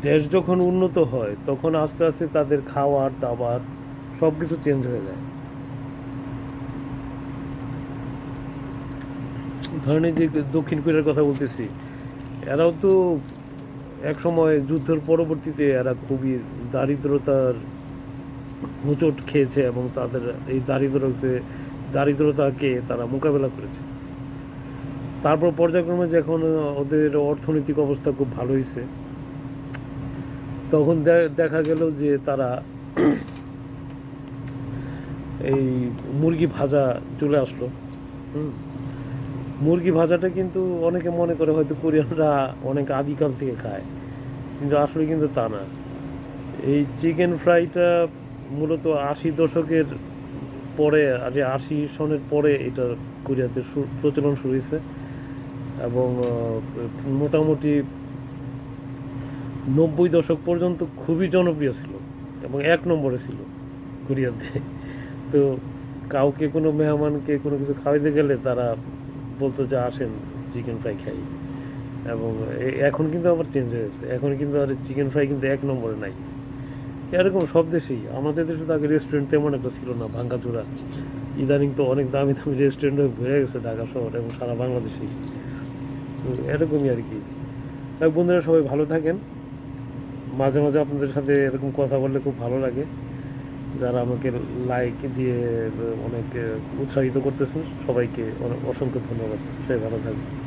দেশ যখন উন্নত হয় তখন আস্তে আস্তে তাদের খাওয়ার দাবার সব কিছু চেঞ্জ হয়ে যায়। ধরেন এই যে দক্ষিণ কোরিয়ার কথা বলতেছি, এরাও তো এক সময় যুদ্ধের পরবর্তীতে এরা খুবই দারিদ্রতার হোঁচট খেয়েছে এবং তাদের এই দারিদ্রতাকে তারা মোকাবেলা করেছে। তারপর পর্যায়ক্রমে যখন ওদের অর্থনৈতিক অবস্থা খুব ভালো হয়েছে, তখন দেখা গেল যে তারা এই মুরগি ভাজা চলে আসলো। হুম। মুরগি ভাজাটা কিন্তু অনেকে মনে করে হয়তো কোরিয়ানরা অনেক আদিকাল থেকে খায়, কিন্তু আসলে কিন্তু তা না। এই চিকেন ফ্রাইটা মূলত 80 দশকের পরে, যে 80 সনের পরে এটা কোরিয়াতে প্রচলন শুরু হয়েছে এবং মোটামুটি 90 দশক পর্যন্ত খুবই জনপ্রিয় ছিল এবং এক নম্বরে ছিল কোরিয়াতে। তো কাউকে কোনো মেহমানকে কোনো কিছু খাওয়াইতে গেলে তারা বলতো যে আসেন চিকেন ফ্রাই খাই। এবং এখন কিন্তু আবার চেঞ্জ হয়েছে, এখন কিন্তু আর চিকেন ফ্রাই কিন্তু এক নম্বরে নাই। এরকম সব দেশেই, আমাদের দেশে তো আগে রেস্টুরেন্ট তেমন একটা ছিল না, ভাঙ্গাচোরা। ইদানিং তো অনেক দামি দামি রেস্টুরেন্ট হয়ে ভরে গেছে ঢাকা শহর এবং সারা বাংলাদেশেই। তো এরকমই আর কি। বন্ধুরা সবাই ভালো থাকেন। মাঝে মাঝে আপনাদের সাথে এরকম কথা বললে খুব ভালো লাগে। যারা আমাকে লাইক দিয়ে অনেক উৎসাহিত করতেছেন, সবাইকে অসংখ্য ধন্যবাদ। সবাই ভালো থাকবেন।